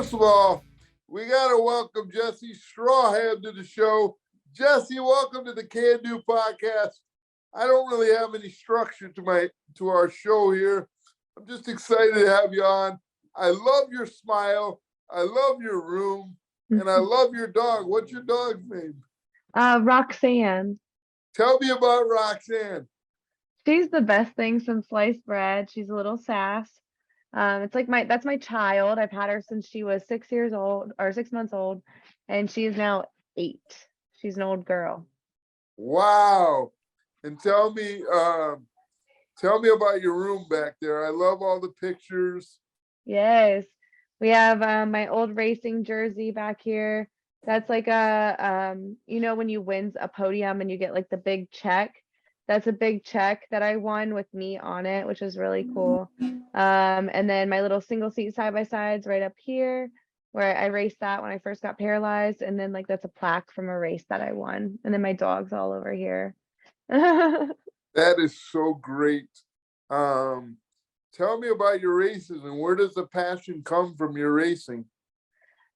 First of all, we got to welcome Jesi Stracham to the show. Jesi, welcome to the CanDo Podcast. I don't really have any structure to our show here. I'm just excited to have you on. I love your smile. I love your room. And I love your dog. What's your dog's name? Roxanne. Tell me about Roxanne. She's the best thing since sliced bread. She's a little sass. It's like that's my child. I've had her since she was 6 years old or 6 months old, and she is now 8. She's an old girl. Wow. And tell me about your room back there. I love all the pictures. Yes. We have my old racing jersey back here. That's like a when you win a podium and you get like the big check. That's a big check that I won with me on it, which is really cool. And then my little single seat side by sides right up here, where I raced that when I first got paralyzed. And then like that's a plaque from a race that I won. And then my dog's all over here. That is so great. Tell me about your races and where does the passion come from your racing?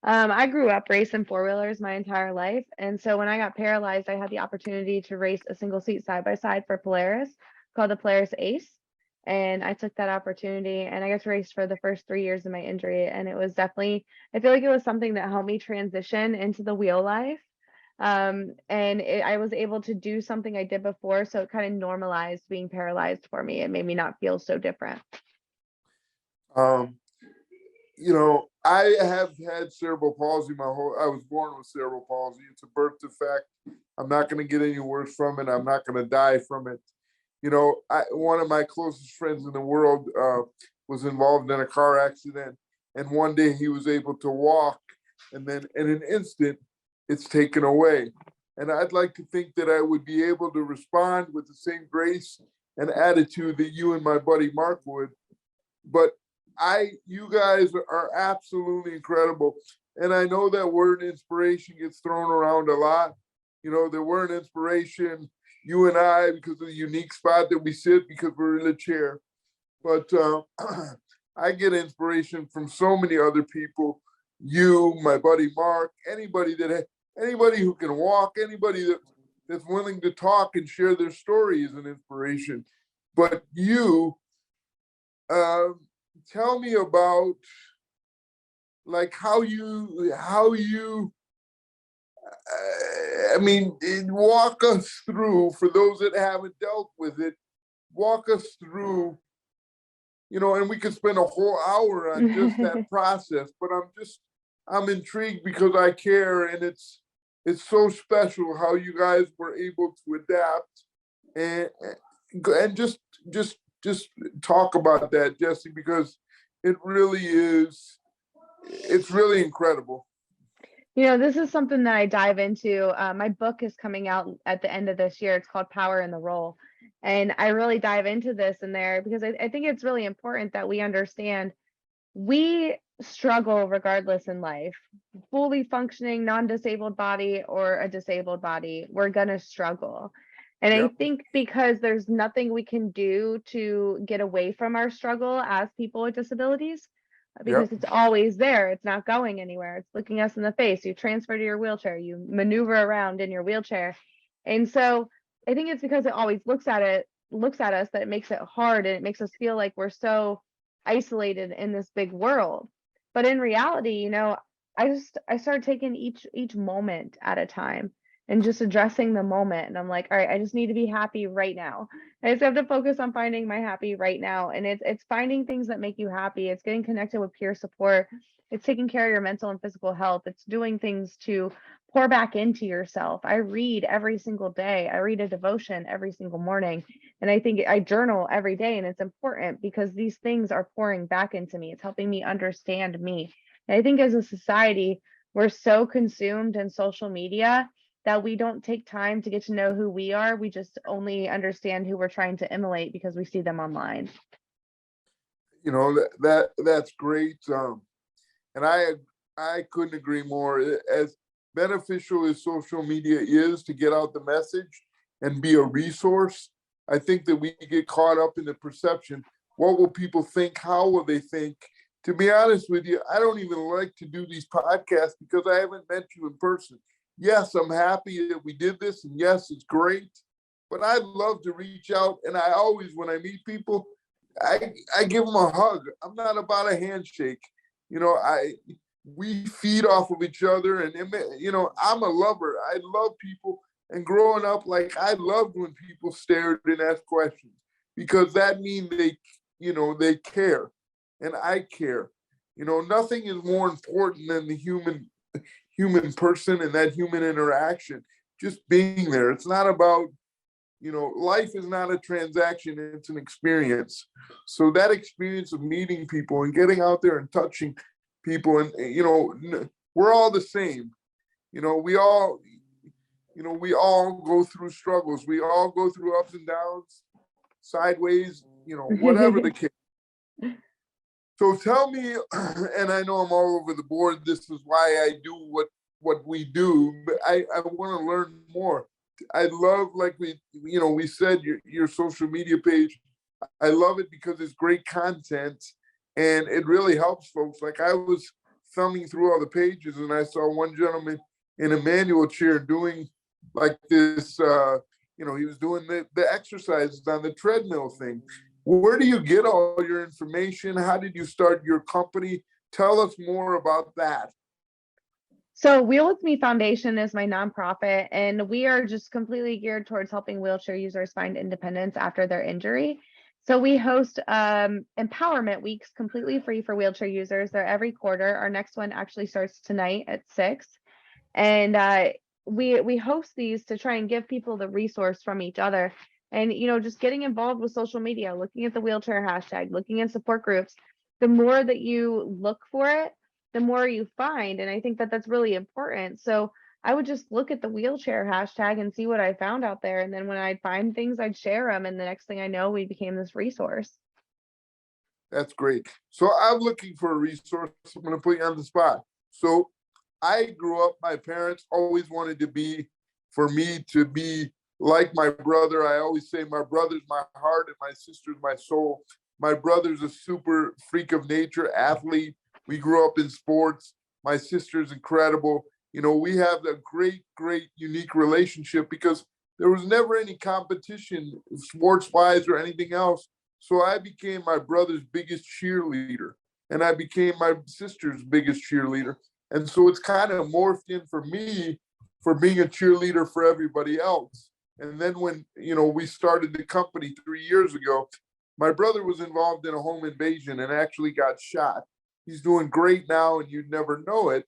I grew up racing four-wheelers my entire life. And so when I got paralyzed, I had the opportunity to race a single seat side by side for Polaris called the Polaris Ace. And I took that opportunity and I got to race for the first 3 years of my injury. And it was definitely, I feel like it was something that helped me transition into the wheel life. I was able to do something I did before. So it kind of normalized being paralyzed for me. It made me not feel so different. I have had cerebral palsy I was born with cerebral palsy. It's a birth defect. I'm not going to get any worse from it. I'm not going to die from it. One of my closest friends in the world was involved in a car accident. And one day he was able to walk. And then in an instant, it's taken away. And I'd like to think that I would be able to respond with the same grace and attitude that you and my buddy Mark would. But you guys are absolutely incredible. And I know that word inspiration gets thrown around a lot. The word inspiration, you and I, because of the unique spot that we sit, because we're in a chair. But I get inspiration from so many other people. You, my buddy Mark, anybody who can walk, anybody that's willing to talk and share their story is an inspiration. But you, tell me about like how you walk us through, for those that haven't dealt with it, walk us through, and we could spend a whole hour on just that process, but I'm intrigued because I care, and it's so special how you guys were able to adapt and just talk about that, Jesi, because it's really incredible. This is something that I dive into. My book is coming out at the end of this year. It's called Power in the Role. And I really dive into this in there because I think it's really important that we understand we struggle regardless in life. Fully functioning, non-disabled body or a disabled body, we're going to struggle. And I think because there's nothing we can do to get away from our struggle as people with disabilities, because it's always there. It's not going anywhere. It's looking us in the face. You transfer to your wheelchair, you maneuver around in your wheelchair. And so I think it's because it always looks at us that it makes it hard, and it makes us feel like we're so isolated in this big world. But in reality, I started taking each moment at a time and just addressing the moment. And I'm like, all right, I just need to be happy right now. I just have to focus on finding my happy right now. And it's finding things that make you happy. It's getting connected with peer support. It's taking care of your mental and physical health. It's doing things to pour back into yourself. I read every single day. I read a devotion every single morning. And I think I journal every day. And it's important because these things are pouring back into me. It's helping me understand me. And I think as a society, we're so consumed in social media that we don't take time to get to know who we are. We just only understand who we're trying to emulate because we see them online. That's great. And I couldn't agree more. As beneficial as social media is to get out the message and be a resource, I think that we get caught up in the perception. What will people think? How will they think? to be honest with you, I don't even like to do these podcasts because I haven't met you in person. Yes, I'm happy that we did this, and yes, it's great. But I love to reach out, and I always, when I meet people, I give them a hug. I'm not about a handshake. You know, we feed off of each other, and you know, I'm a lover. I love people, and growing up, like I loved when people stared and asked questions because that means they, you know, they care, and I care. You know, nothing is more important than the human person and that human interaction. Just being there. It's not about, you know, life is not a transaction, it's an experience. So that experience of meeting people and getting out there and touching people, and you know, we're all the same. You know, we all go through struggles, we all go through ups and downs, sideways, you know, whatever the case. So tell me, and I know I'm all over the board, this is why I do what we do, but I want to learn more. I love, like we said, your social media page. I love it because it's great content and it really helps folks. Like I was thumbing through all the pages and I saw one gentleman in a manual chair doing like this, he was doing the exercises on the treadmill thing. Where do you get all your information? How did you start your company? Tell us more about that. So Wheel With Me Foundation is my nonprofit, and we are just completely geared towards helping wheelchair users find independence after their injury. So we host empowerment weeks completely free for wheelchair users. They're every quarter. Our next one actually starts tonight at 6. And we host these to try and give people the resource from each other. And, you know, just getting involved with social media, looking at the wheelchair hashtag, looking at support groups. The more that you look for it, the more you find. And I think that that's really important. So I would just look at the wheelchair hashtag and see what I found out there. And then when I'd find things, I'd share them. And the next thing I know, we became this resource. That's great. So I'm looking for a resource. I'm going to put you on the spot. So I grew up, my parents always wanted for me to be like my brother. I always say my brother's my heart and my sister's my soul. My brother's a super freak of nature, athlete. We grew up in sports. My sister's incredible. You know, we have a great, unique relationship because there was never any competition sports-wise or anything else. So I became my brother's biggest cheerleader, and I became my sister's biggest cheerleader. And so it's kind of morphed in for me for being a cheerleader for everybody else. And then when, we started the company 3 years ago, my brother was involved in a home invasion and actually got shot. He's doing great now, and you'd never know it.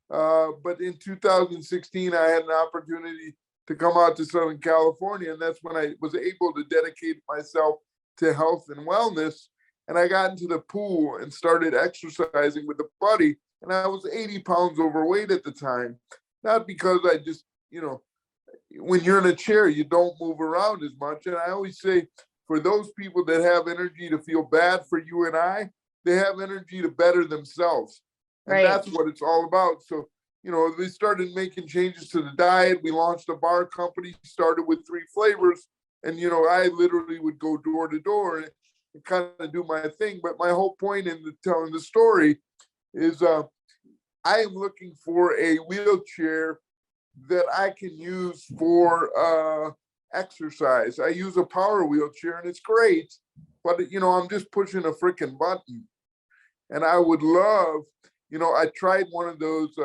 But in 2016, I had an opportunity to come out to Southern California, and that's when I was able to dedicate myself to health and wellness. And I got into the pool and started exercising with a buddy, and I was 80 pounds overweight at the time. Not because I just, when you're in a chair, you don't move around as much. And I always say, for those people that have energy to feel bad for you and I, they have energy to better themselves. And right. That's what it's all about. So, we started making changes to the diet. We launched a bar company, started with 3 flavors. And, I literally would go door to door and kind of do my thing. But my whole point in telling the story is I am looking for a wheelchair that I can use for exercise. I use a power wheelchair and it's great, but I'm just pushing a freaking button. And I would love, I tried one of those,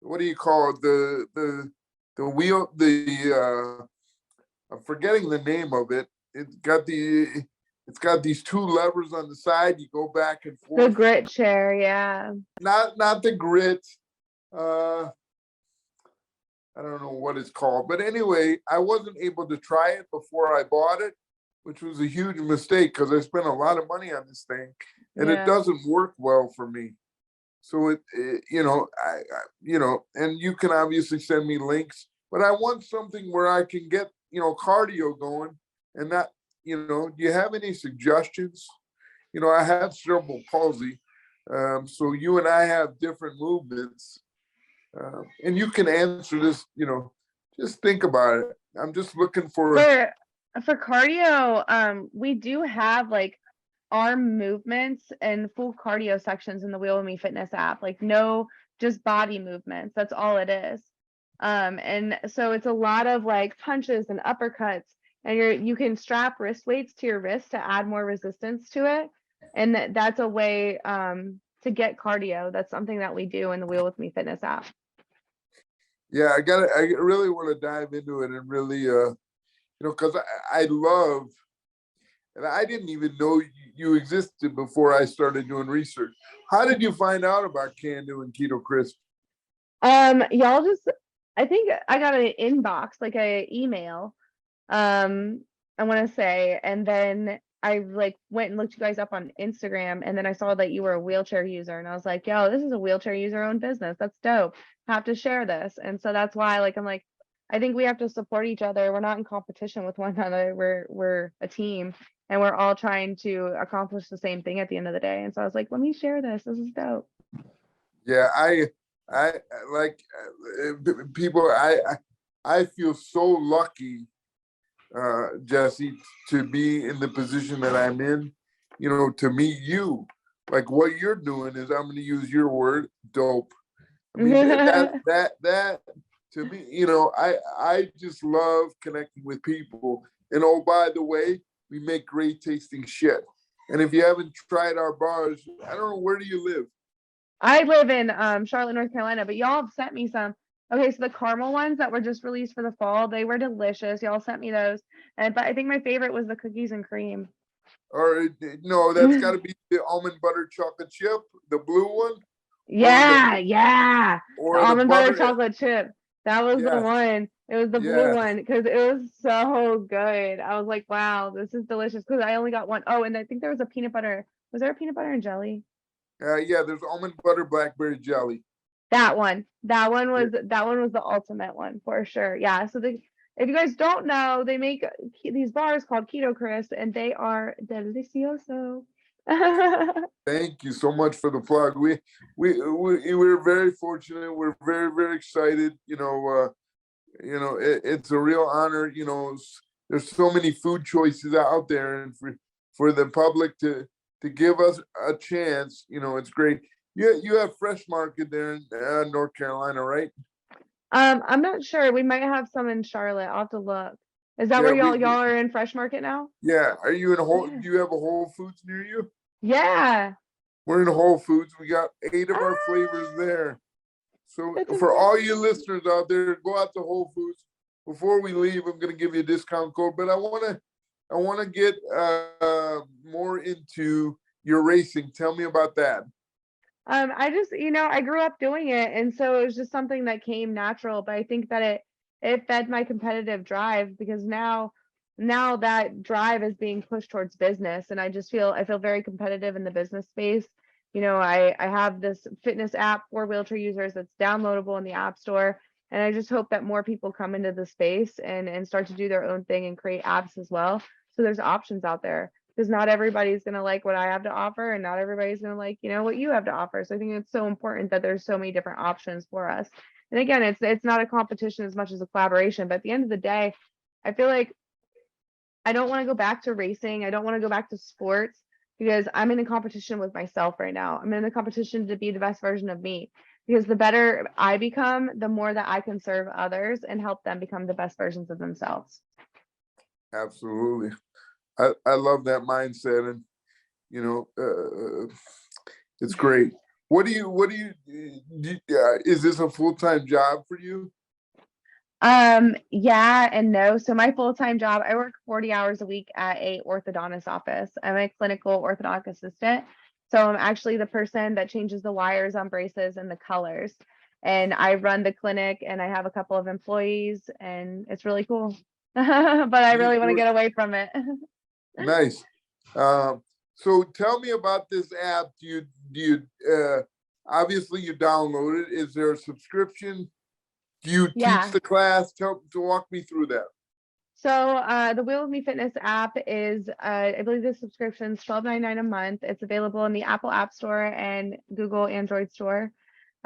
what do you call it? The wheel, I'm forgetting the name of it. It's got these 2 levers on the side. You go back and forth. The grit chair, yeah. Not the grit. I don't know what it's called, but anyway, I wasn't able to try it before I bought it, which was a huge mistake because I spent a lot of money on this thing, and It doesn't work well for me. So it and you can obviously send me links, but I want something where I can get, cardio going and not, do you have any suggestions? I have cerebral palsy. So you and I have different movements. And you can answer this, just think about it. I'm just looking for cardio. We do have like arm movements and full cardio sections in the Wheel with Me Fitness app. Like no, just body movements. That's all it is. And so it's a lot of like punches and uppercuts, and you can strap wrist weights to your wrist to add more resistance to it. And that's a way to get cardio. That's something that we do in the Wheel with Me Fitness app. Yeah, I really want to dive into it and really, because I love, and I didn't even know you existed before I started doing research. How did you find out about CanDo and Keto Krisp? Y'all just, I think I got an inbox, like a email, I want to say, and then I like went and looked you guys up on Instagram, and then I saw that you were a wheelchair user, and I was like, yo, this is a wheelchair user owned business. That's dope. Have to share this. And so that's why, like, I'm like, I think we have to support each other. We're not in competition with one another. We're a team, and we're all trying to accomplish the same thing at the end of the day. And so I was like, let me share this. This is dope. Yeah, I like people. I feel so lucky, Jesi, to be in the position that I'm in. To meet you. Like what you're doing is, I'm going to use your word, dope. I mean that to me, I just love connecting with people. And oh, by the way, we make great tasting shit. And if you haven't tried our bars, I don't know, where do you live? I live in Charlotte, North Carolina, but y'all have sent me some. Okay, so the caramel ones that were just released for the fall, they were delicious. Y'all sent me those. But I think my favorite was the cookies and cream. Or no, that's got to be the almond butter chocolate chip, the blue one. Yeah, the Or the almond butter butter. chocolate chip. That was the Yes, one. It was the blue yes. one because it was so good. I was like, wow, this is delicious, because I only got one. Oh, and I think there was a peanut butter. Was there a peanut butter and jelly? Yeah, there's almond butter blackberry jelly. That one was the ultimate one for sure. Yeah. So if you guys don't know, they make these bars called Keto Krisp, and they are delicioso. Thank you so much for the plug. We're very fortunate. We're very, very excited. It's a real honor. There's so many food choices out there, and for the public to give us a chance, it's great. You have Fresh Market there in North Carolina, right? I'm not sure. We might have some in Charlotte. I'll have to look. Is that where y'all are in Fresh Market now? Yeah. Are you in Do you have a Whole Foods near you? Yeah. We're in Whole Foods. We got 8 of our flavors there. So for all you listeners out there, go out to Whole Foods. Before we leave, I'm going to give you a discount code, but I want to get more into your racing. Tell me about that. I just, I grew up doing it, and so it was just something that came natural. But I think that it fed my competitive drive, because now that drive is being pushed towards business, and I feel very competitive in the business space. I have this fitness app for wheelchair users that's downloadable in the App Store, and I just hope that more people come into the space and start to do their own thing and create apps as well. So there's options out there, because not everybody's going to like what I have to offer, and not everybody's going to like, what you have to offer. So I think it's so important that there's so many different options for us. And again, it's not a competition as much as a collaboration, but at the end of the day, I feel like I don't want to go back to racing. I don't want to go back to sports, because I'm in a competition with myself right now. I'm in a competition to be the best version of me, because the better I become, the more that I can serve others and help them become the best versions of themselves. Absolutely. I love that mindset, and it's great. What do you is this a full-time job for you? Yeah and no. So my full-time job, I work 40 hours a week at a orthodontist office. I'm a clinical orthodontic assistant. So I'm actually the person that changes the wires on braces and the colors. And I run the clinic, and I have a couple of employees, and it's really cool. But I really want to get away from it. Nice. So tell me about this app. Do you obviously you download it. Is there a subscription? Do you teach the class? To walk me through that. So the Wheel with Me Fitness app is, I believe the subscription is $12.99 a month. It's available in the Apple App Store and Google Android Store.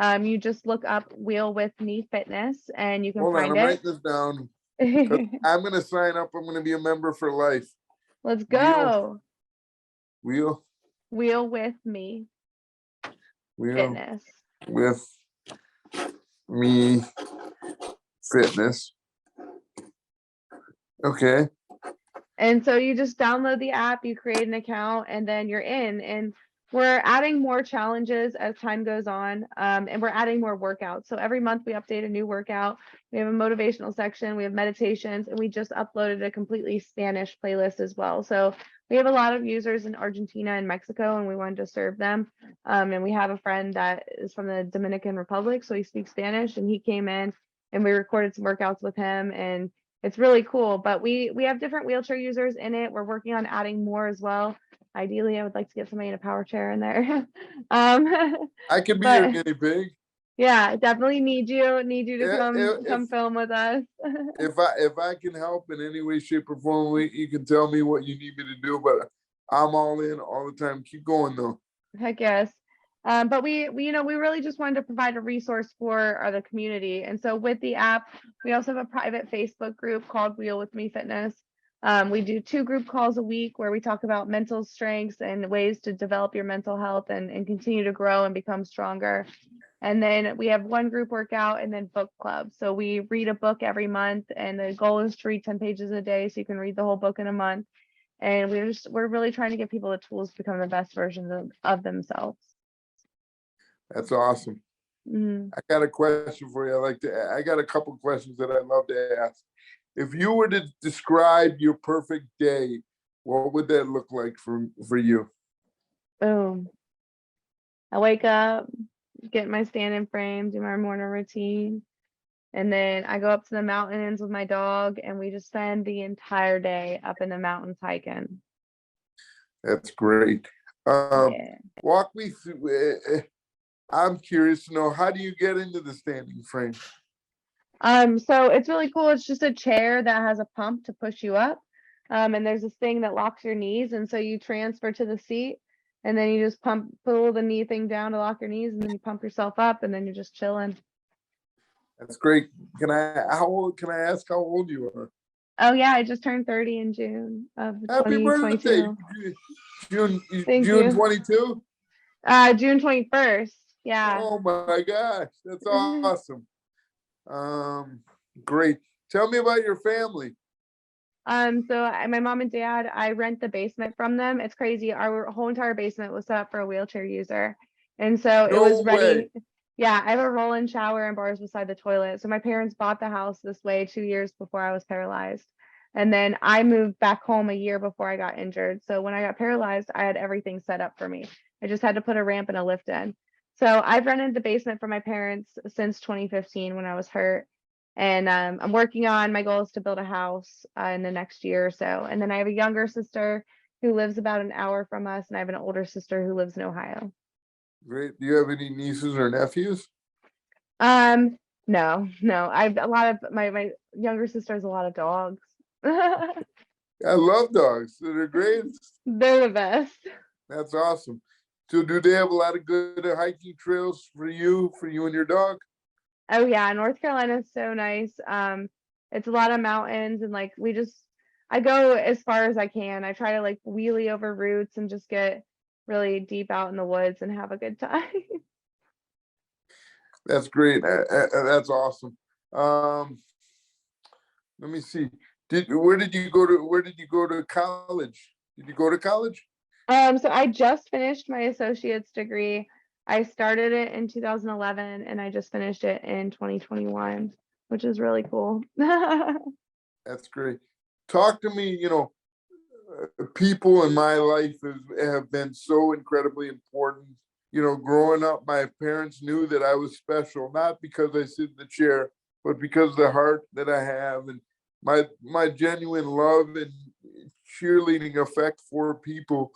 You just look up Wheel with Me Fitness, and you can find it. I'm writing this down. I'm going to sign up. I'm going to be a member for life. Let's go. Wheel Wheel with me Wheel fitness. with me fitness. Okay. And so you just download the app, you create an account, and then you're in. And we're adding more challenges as time goes on, and we're adding more workouts. So every month we update a new workout. We have a motivational section, we have meditations, and we just uploaded a completely Spanish playlist as well. So we have a lot of users in Argentina and Mexico, and we wanted to serve them. And we have a friend that is from the Dominican Republic, so he speaks Spanish, and he came in and we recorded some workouts with him, and it's really cool. But we have different wheelchair users in it. We're working on adding more as well. Ideally, I would like to get somebody in a power chair in there. I can be your But guinea pig. yeah, definitely need you to If come film with us. if I can help in any way, shape, or form, you can tell me what you need me to do. But I'm all in all the time. Keep going though. Heck yes. But we really just wanted to provide a resource for the community. And so with the app, we also have a private Facebook group called Wheel with Me Fitness. We do 2 group calls a week where we talk about mental strengths and ways to develop your mental health and continue to grow and become stronger. And then we have 1 group workout and then book club. So we read a book every month, and the goal is to read 10 pages a day, so you can read the whole book in a month. And we're really trying to give people the tools to become the best versions of themselves. That's awesome. Mhm. I got a question for you. I got a couple questions that I'd love to ask. If you were to describe your perfect day, what would that look like for you? Boom. I wake up, get my standing frame, do my morning routine, and then I go up to the mountains with my dog, and we just spend the entire day up in the mountains hiking. That's great. Yeah. Walk me through. I'm curious to know, how do you get into the standing frame? So it's really cool. It's just a chair that has a pump to push you up. And there's this thing that locks your knees, and so you transfer to the seat, and then you just pull the knee thing down to lock your knees, and then you pump yourself up, and then you're just chilling. That's great. Can I ask how old you are? Oh yeah, I just turned 30 in June of Happy birthday. 2022. June Thank June you. 22? June 21st. Yeah. Oh my gosh, that's awesome. Great. Tell me about your family. My mom and dad, I rent the basement from them. It's crazy. Our whole entire basement was set up for a wheelchair user. And so it was No way. ready. Yeah, I have a roll-in shower and bars beside the toilet. So my parents bought the house this way 2 years before I was paralyzed. And then I moved back home a year before I got injured. So when I got paralyzed, I had everything set up for me. I just had to put a ramp and a lift in. So I've rented the basement for my parents since 2015 when I was hurt. And I'm working on my goal is to build a house in the next year or so. And then I have a younger sister who lives about an hour from us, and I have an older sister who lives in Ohio. Great. Do you have any nieces or nephews? No. I've a lot of my younger sister has a lot of dogs. I love dogs. They're great. They're the best. That's awesome. So do they have a lot of good hiking trails for you and your dog? Oh yeah, North Carolina is so nice. It's a lot of mountains, and like I go as far as I can. I try to like wheelie over roots and just get really deep out in the woods and have a good time. That's great. That's awesome. Let me see. Where did you go to college? Did you go to college? So I just finished my associate's degree. I started it in 2011 and I just finished it in 2021, which is really cool. That's great. Talk to me. People in my life have been so incredibly important. Growing up, my parents knew that I was special, not because I sit in the chair, but because of the heart that I have and my genuine love and cheerleading effect for people.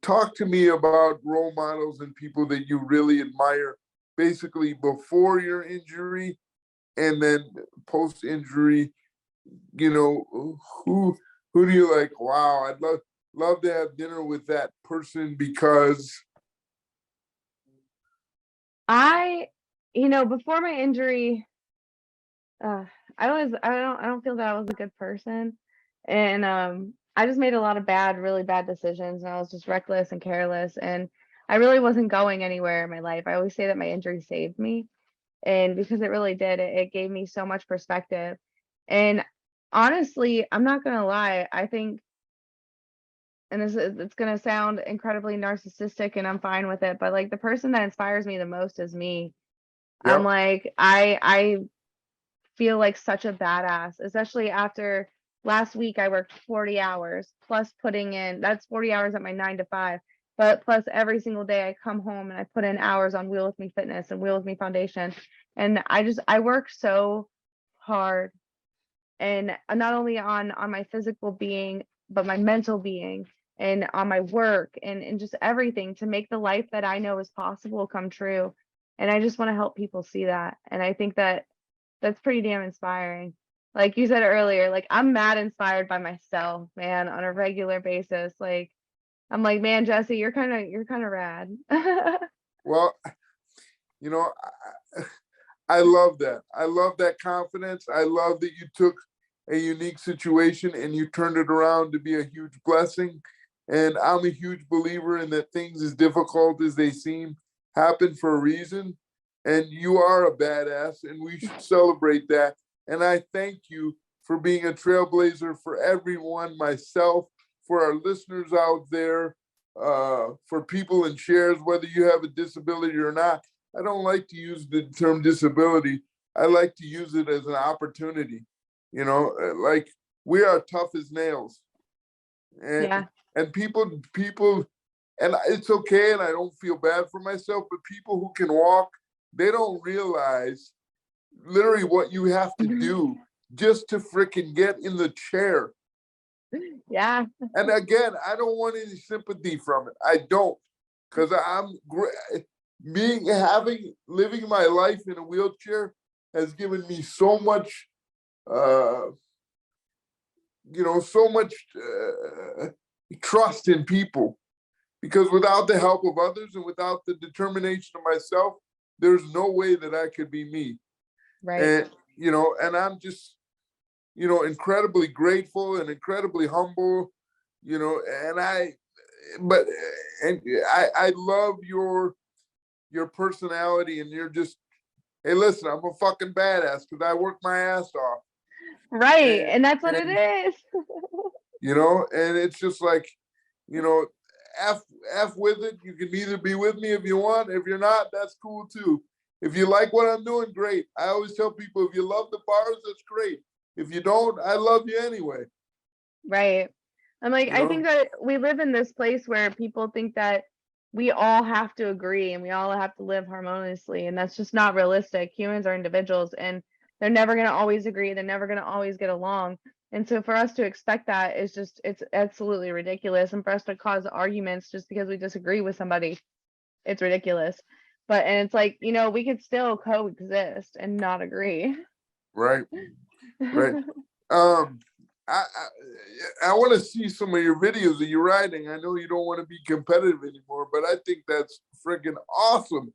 Talk to me about role models and people that you really admire, basically before your injury and then post injury. Who do you like? Wow, I'd love to have dinner with that person because Before my injury, I don't feel that I was a good person. And I just made a lot of really bad decisions, and I was just reckless and careless, and I really wasn't going anywhere in my life. I always say that my injury saved me, and because it really did, it gave me so much perspective. And honestly, I'm not gonna lie, I think, and it's gonna sound incredibly narcissistic, and I'm fine with it, but like the person that inspires me the most is me. I'm Yep. like, I feel like such a badass, especially after last week I worked 40 hours plus putting in, that's 40 hours at my 9 to 5, but plus every single day I come home and I put in hours on Wheel With Me Fitness and Wheel With Me Foundation. And I work so hard, and not only on my physical being, but my mental being, and on my work, and just everything to make the life that I know is possible come true. And I just want to help people see that. And I think that that's pretty damn inspiring. Like you said earlier, like I'm mad inspired by myself, man, on a regular basis. Like I'm like, man, Jesi, you're kind of rad. Well, you know, I love that. I love that confidence. I love that you took a unique situation and you turned it around to be a huge blessing. And I'm a huge believer in that things as difficult as they seem happen for a reason. And you are a badass, and we should celebrate that. And I thank you for being a trailblazer for everyone, myself, for our listeners out there, for people in shares, whether you have a disability or not. I don't like to use the term disability. I like to use it as an opportunity. Like we are tough as nails, and Yeah. people, and it's okay, and I don't feel bad for myself. But people who can walk, they don't realize literally what you have to do just to freaking get in the chair. Yeah. And again, I don't want any sympathy from it. I don't, because I'm living my life in a wheelchair has given me so much, uh, so much trust in people. Because without the help of others and without the determination of myself, there's no way that I could be me. Right. And I'm just, incredibly grateful and incredibly humble, and I love your personality, and you're just, hey, listen, I'm a fucking badass because I work my ass off. Right. And, And that's what it and, is. and it's just like, you know, F, F with it. You can either be with me if you want. If you're not, that's cool too. If you like what I'm doing, great. I always tell people, if you love the bars, that's great. If you don't, I love you anyway. Right. I'm like, You I know? think that we live in this place where people think that we all have to agree and we all have to live harmoniously, and that's just not realistic. Humans are individuals, and they're never going to always agree. They're never going to always get along. And so for us to expect that is just, it's absolutely ridiculous. And for us to cause arguments just because we disagree with somebody, it's ridiculous. But, and it's like, we could still coexist and not agree. Right. Right. Um, I I want to see some of your videos of you riding. I know you don't want to be competitive anymore, but I think that's freaking awesome.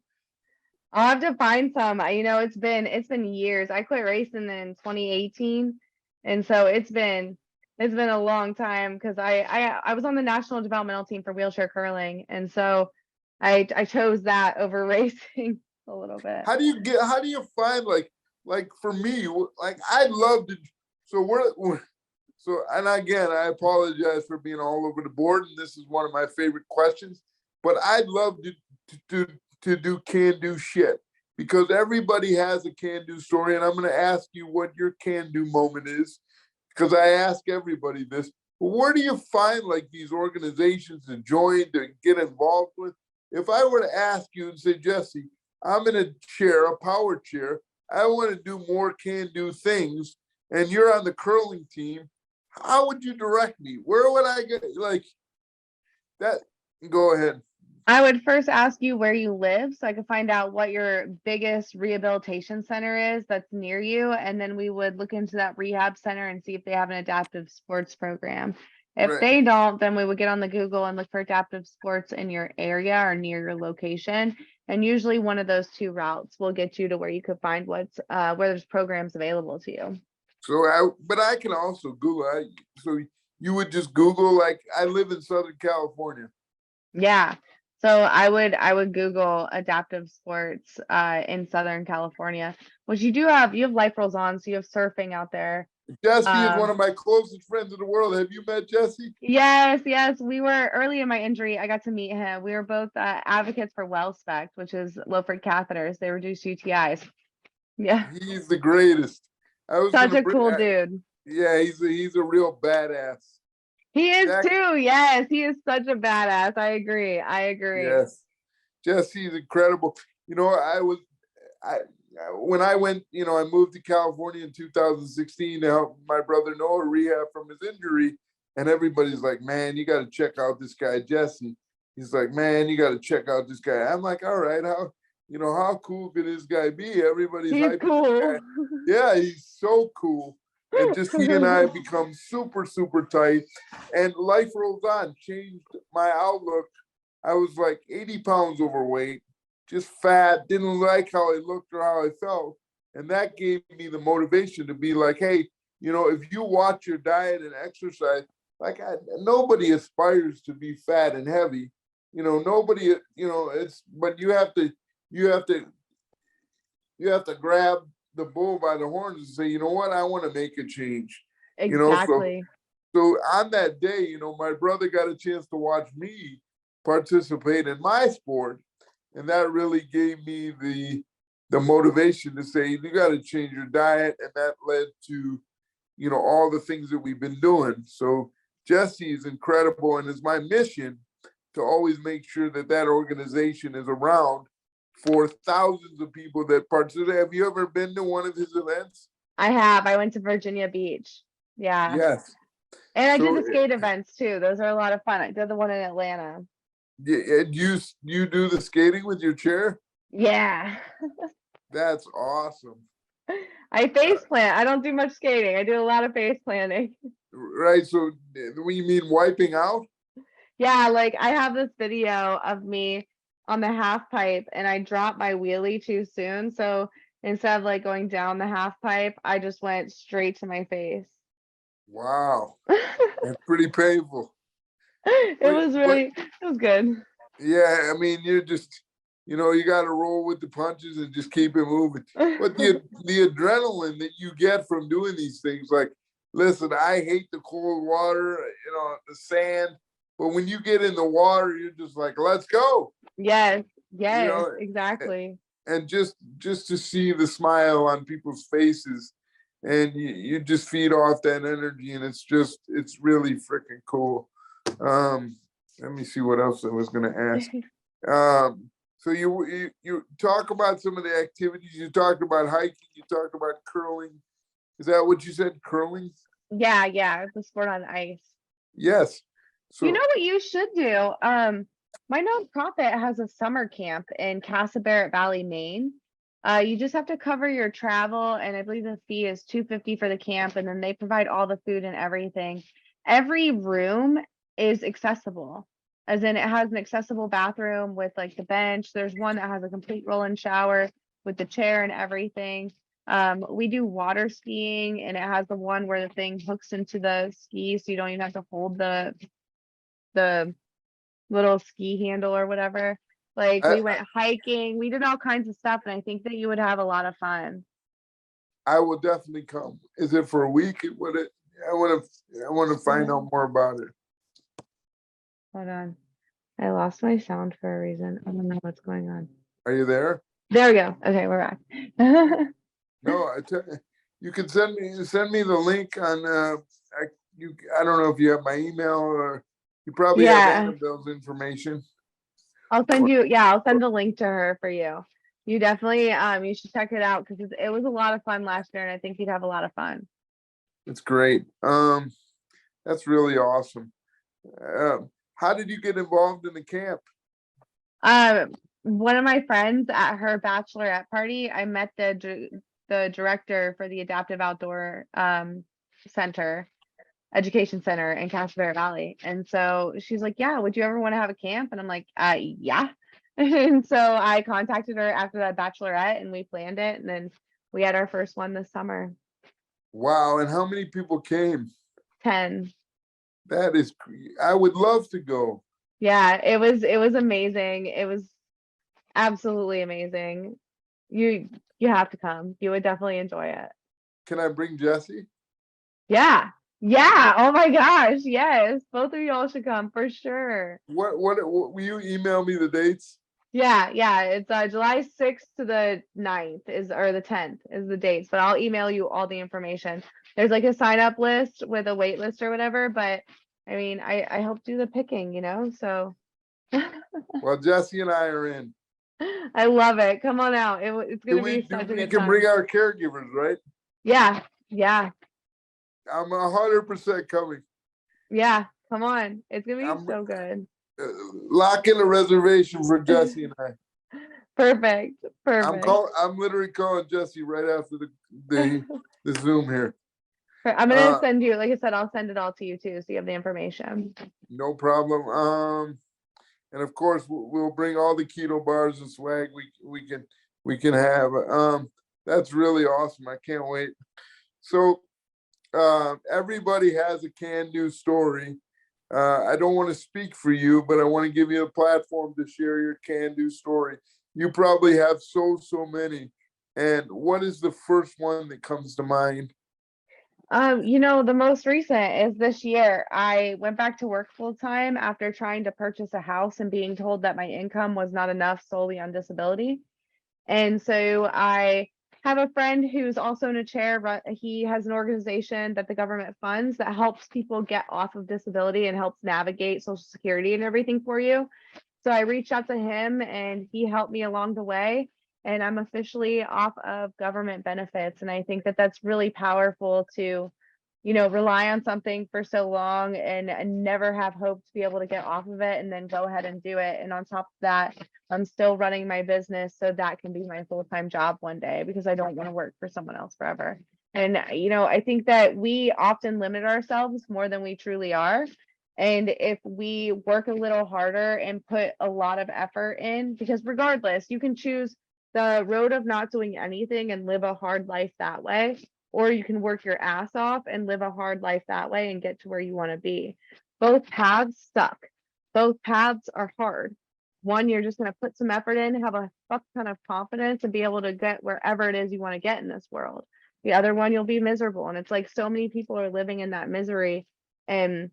I'll have to find some. It's been years. I quit racing in 2018, and so it's been a long time because I was on the national developmental team for wheelchair curling, and so I chose that over racing a little bit. How do you find, like for me, like I'd love to. So so, and again, I apologize for being all over the board, and this is one of my favorite questions, but I'd love to to do can do shit, because everybody has a can do story, and I'm going to ask you what your can do moment is, because I ask everybody this. But where do you find like these organizations to join, to get involved with? If I were to ask you and say, Jesi, I'm in a chair, a power chair, I want to do more can do things, and you're on the curling team, how would you direct me? Where would I get, like that? Go ahead. I would first ask you where you live so I could find out what your biggest rehabilitation center is that's near you. And then we would look into that rehab center and see if they have an adaptive sports program. If Right. they don't, then we would get on the Google and look for adaptive sports in your area or near your location. And usually one of those two routes will get you to where you could find where there's programs available to you. But I can also Google. So you would just Google, like, I live in Southern California. Yeah. So I would Google adaptive sports in Southern California, which you have life rolls on, so you have surfing out there. Jesse is one of my closest friends in the world. Have you met Jesse? Yes. We were early in my injury. I got to meet him. We were both advocates for WellSpect, which is low-freq catheters. They reduce UTIs. Yeah. He's the greatest. I was Such gonna a bring. cool dude. Yeah, he's a real badass. He is Jack, too. Yes, he is such a badass. I agree. yes, Jesse's incredible. You know, I when I went, I moved to California in 2016 to help my brother Noah rehab from his injury, and everybody's like, "Man, you got to check out this guy, Jesse." He's like, "Man, you got to check out this guy." I'm like, "All right, how cool could this guy be?" Everybody's He's hyping cool. this guy. Yeah, he's so cool. And just he and I become super, super tight. And life rolls on, changed my outlook. I was like 80 pounds overweight, just fat, didn't like how I looked or how I felt. And that gave me the motivation to be like, hey, if you watch your diet and exercise, like nobody aspires to be fat and heavy. Nobody, but you have to grab the bull by the horns and say, you know what, I want to make a change. Exactly. So on that day, my brother got a chance to watch me participate in my sport. And that really gave me the motivation to say, you got to change your diet. And that led to, all the things that we've been doing. So Jesse is incredible. And it's my mission to always make sure that organization is around for thousands of people that participate. Have you ever been to one of his events? I have. I went to Virginia Beach. Yeah. Yes. And I did the skate events too. Those are a lot of fun. I did the one in Atlanta. Yeah, you do the skating with your chair? Yeah. That's awesome. I face plant. I don't do much skating. I do a lot of face planting. Right. So when you mean wiping out? Yeah, like I have this video of me on the half pipe and I dropped my wheelie too soon. So instead of like going down the half pipe, I just went straight to my face. Wow. That's pretty painful. It was good. Yeah, I mean, you're just, you got to roll with the punches and just keep it moving. But the adrenaline that you get from doing these things, like, listen, I hate the cold water, the sand. But when you get in the water, you're just like, let's go. Yes, exactly. And just to see the smile on people's faces, and you just feed off that energy, and it's really freaking cool. Let me see what else I was going to ask. So you talk about some of the activities. You talked about hiking. You talked about curling. Is that what you said? Curling? Yeah, the sport on ice. Yes. So, you know what you should do? My nonprofit has a summer camp in Casa Barrett Valley, Maine. You just have to cover your travel, and I believe the fee is $250 for the camp, and then they provide all the food and everything. Every room is accessible, as in it has an accessible bathroom with like the bench. There's one that has a complete roll-in shower with the chair and everything. We do water skiing, and it has the one where the thing hooks into the ski, so you don't even have to hold the little ski handle or whatever. Like we went hiking, we did all kinds of stuff, and I think that you would have a lot of fun. I will definitely come. Is it for a week? I want to find out more about it. Hold on. I lost my sound for a reason. I don't know what's going on. Are you there? There we go. Okay, we're back. No, I tell you, you can send me the link on I don't know if you have my email, or you probably have Annabelle's information. I'll send the link to her for you. You definitely you should check it out, because it was a lot of fun last year, and I think you'd have a lot of fun. It's great. That's really awesome. How did you get involved in the camp? One of my friends at her bachelorette party, I met the director for the Adaptive Outdoor Education Center in Casa Barrett Valley. And so she's like, yeah, would you ever want to have a camp? And I'm like, yeah. And so I contacted her after that bachelorette, and we planned it. And then we had our first one this summer. Wow. And how many people came? 10. That is, I would love to go. Yeah, it was amazing. It was absolutely amazing. You you have to come. You would definitely enjoy it. Can I bring Jesi? Yeah. Yeah. Oh my gosh. Yes. Both of y'all should come for sure. What will you email me the dates? Yeah, yeah. It's July 6th to the 9th is or the 10th is the dates, but I'll email you all the information. There's like a sign up list with a wait list or whatever, but I mean, I help do the picking, so Well, Jesi and I are in. I love it. Come on out. It's Do gonna we be do such a we good can bring time. our caregivers, right? Yeah, yeah, I'm 100% coming. yeah. Come on. It's gonna be I'm so good. lock in a reservation for Jesi and I. Perfect. Perfect. I'm literally calling Jesi right after the Zoom here. I'm gonna Uh, send you, like I said, I'll send it all to you too, so you have the information. no problem. And of course we'll bring all the keto bars and swag we can have. That's really awesome. I can't wait. So everybody has a can-do story. I don't want to speak for you, but I want to give you a platform to share your can-do story. You probably have so many. And what is the first one that comes to mind? The most recent is this year. I went back to work full time after trying to purchase a house and being told that my income was not enough solely on disability. And so I have a friend who's also in a chair. He has an organization that the government funds that helps people get off of disability and helps navigate Social Security and everything for you. So I reached out to him and he helped me along the way. And I'm officially off of government benefits. And I think that that's really powerful to, rely on something for so long and never have hope to be able to get off of it and then go ahead and do it. And on top of that, I'm still running my business so that can be my full-time job one day because I don't want to work for someone else forever. And, I think that we often limit ourselves more than we truly are. And if we work a little harder and put a lot of effort in, because regardless, you can choose the road of not doing anything and live a hard life that way, or you can work your ass off and live a hard life that way and get to where you want to be. Both paths suck. Both paths are hard. One, you're just going to put some effort in, have a fuck ton of confidence, and be able to get wherever it is you want to get in this world. The other one, you'll be miserable. And it's like so many people are living in that misery. And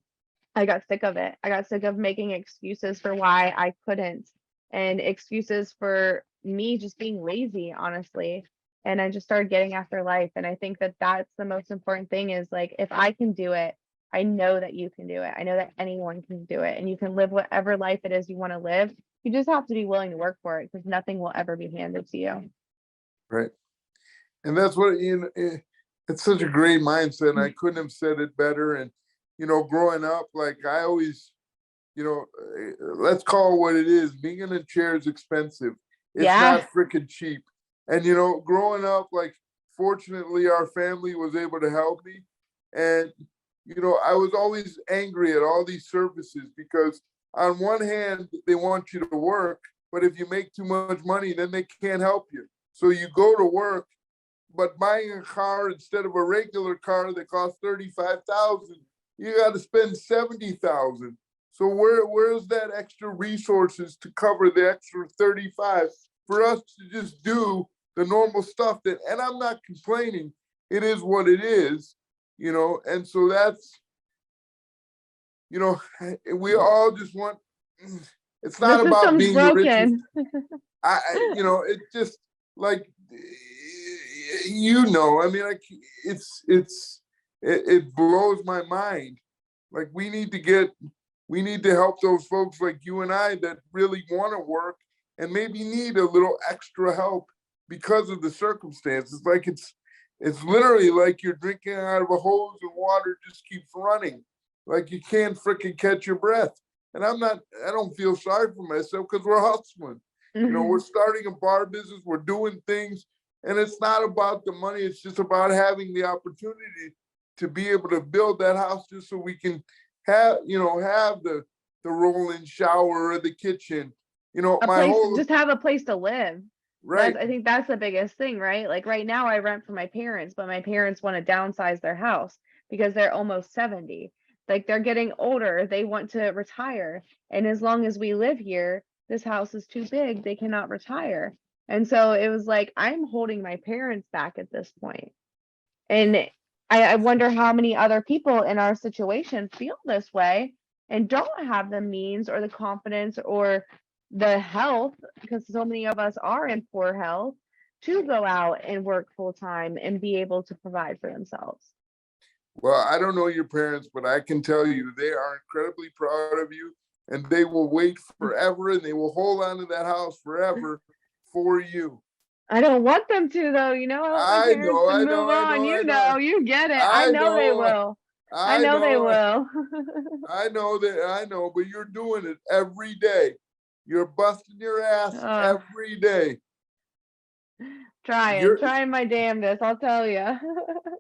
I got sick of it. I got sick of making excuses for why I couldn't and excuses for me just being lazy, honestly. And I just started getting after life. And I think that that's the most important thing is like, if I can do it, I know that you can do it. I know that anyone can do it. And you can live whatever life it is you want to live. You just have to be willing to work for it because nothing will ever be handed to you. Right. And that's what, it's such a great mindset. And I couldn't have said it better. And, growing up, like I always, let's call it what it is. Being in a chair is expensive. It's Yeah. not freaking cheap. And, growing up, like, fortunately, our family was able to help me. And, I was always angry at all these services because on one hand, they want you to work, but if you make too much money, then they can't help you. So you go to work, but buying a car instead of a regular car that costs $35,000, you got to spend $70,000. So where's that extra resources to cover the extra 35 for us to just do the normal stuff and I'm not complaining. It is what it is, and so that's, we all just want, it's The not about system's being the richest. broken. It just like, I mean, like it blows my mind. Like we need to help those folks like you and I that really want to work and maybe need a little extra help because of the circumstances. Like it's literally like you're drinking out of a hose and water just keeps running. Like you can't freaking catch your breath. And I don't feel sorry for myself because we're hustling. We're starting a bar business, we're doing things, and it's not about the money. It's just about having the opportunity to be able to build that house just so we can have the roll-in shower or the kitchen. Just have a place to live. Right. I think that's the biggest thing, right? Like right now I rent for my parents, but my parents want to downsize their house because they're almost 70. Like they're getting older, they want to retire. And as long as we live here, this house is too big, they cannot retire. And so it was like, I'm holding my parents back at this point. And I wonder how many other people in our situation feel this way and don't have the means or the confidence or the health, because so many of us are in poor health, to go out and work full time and be able to provide for themselves. Well, I don't know your parents, but I can tell you they are incredibly proud of you, and they will wait forever and they will hold on to that house forever for you. I don't want them to, though. You know, I want my parents to move on. You get it. I know they will. I know they will. I know, but you're doing it every day. You're busting your ass every day. Trying my damnedest, I'll tell you.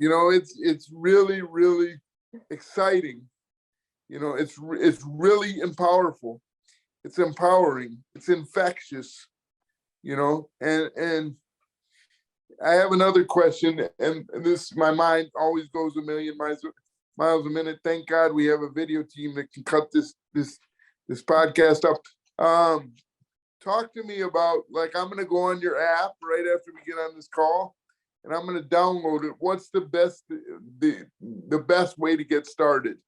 You know, it's really, really exciting. You know, it's really powerful. It's empowering. It's infectious. You know, and I have another question, and this, my mind always goes a million miles a minute. Thank God we have a video team that can cut this podcast up. Talk to me about, like, I'm going to go on your app right after we get on this call, and I'm going to download it. What's the best way to get started?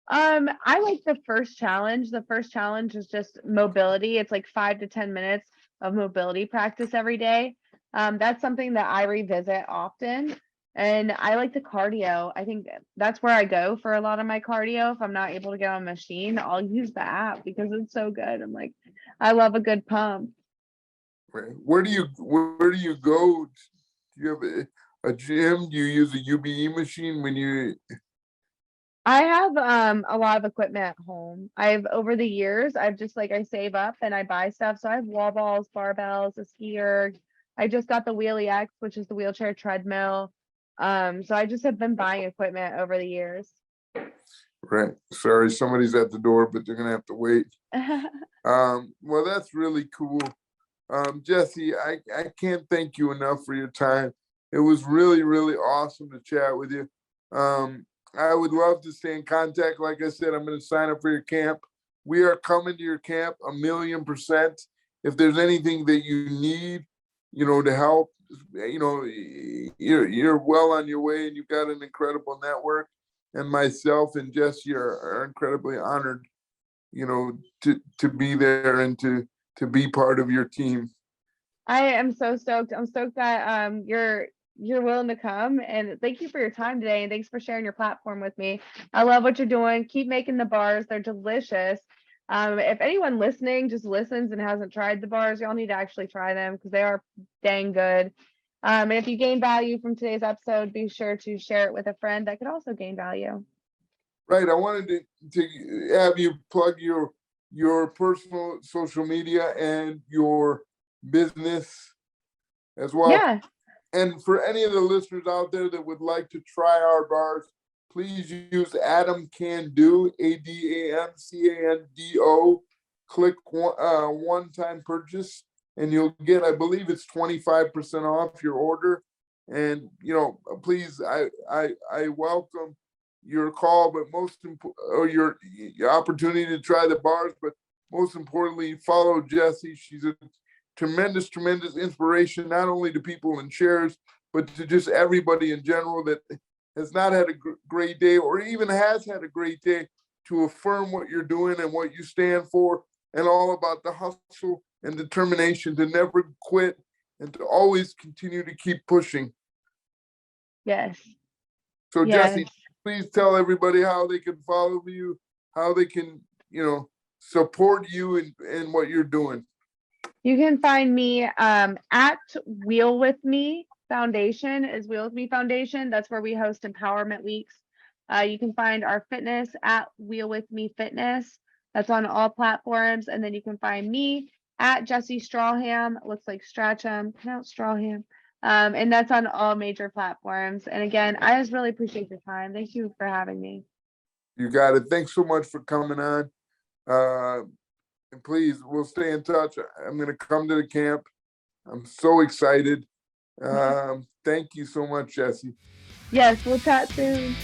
I like the first challenge. The first challenge is just mobility. It's like 5 to 10 minutes of mobility practice every day. That's something that I revisit often. And I like the cardio. I think that's where I go for a lot of my cardio. If I'm not able to get on a machine, I'll use the app because it's so good. I'm like, I love a good pump. Right. Where do you go? Do you have a gym? Do you use a UBE machine when you? I have a lot of equipment at home. Over the years, I've just I save up and I buy stuff. So I have wall balls, barbells, a skier. I just got the Wheelie X, which is the wheelchair treadmill. So I just have been buying equipment over the years. Right. Sorry, somebody's at the door, but they're gonna have to wait. Well, that's really cool. Jesi, I can't thank you enough for your time. It was really, really awesome to chat with you. I would love to stay in contact. Like I said, I'm going to sign up for your camp. We are coming to your camp 1,000,000%. If there's anything that you need, you know, to help, you know, you're well on your way, and you've got an incredible network. And myself and Jesi are incredibly honored, you know, to be there and to be part of your team. I am so stoked. I'm stoked that you're willing to come, and thank you for your time today, and thanks for sharing your platform with me. I love what you're doing. Keep making the bars. They're delicious. If anyone listening just listens and hasn't tried the bars, y'all need to actually try them because they are dang good. And if you gain value from today's episode, be sure to share it with a friend that could also gain value. Right. I wanted to have you plug your personal social media and your business as well. Yeah. And for any of the listeners out there that would like to try our bars, please use Adam CanDo, ADAMCANDO. Click one-time purchase, and you'll get, I believe it's 25% off your order. And, you know, please, I welcome your call, but or your opportunity to try the bars. But most importantly, follow Jesi. She's a tremendous inspiration, not only to people in shares, but to just everybody in general that has not had a great day or even has had a great day, to affirm what you're doing and what you stand for, and all about the hustle and determination to never quit and to always continue to keep pushing. Yes. So Jesi, please tell everybody how they can follow you, how they can, you know, support you in what you're doing. You can find me at Wheel With Me Foundation. Is Wheel With Me Foundation. That's where we host empowerment weeks. You can find our fitness at Wheel With Me Fitness. That's on all platforms. And then you can find me at Jesi Stracham. Looks like Stracham, pronounced Strawham. And that's on all major platforms. And again, I just really appreciate your time. Thank you for having me. You got it. Thanks so much for coming on. And please, we'll stay in touch. I'm going to come to the camp. I'm so excited. Thank you so much, Jesi. Yes, we'll chat soon.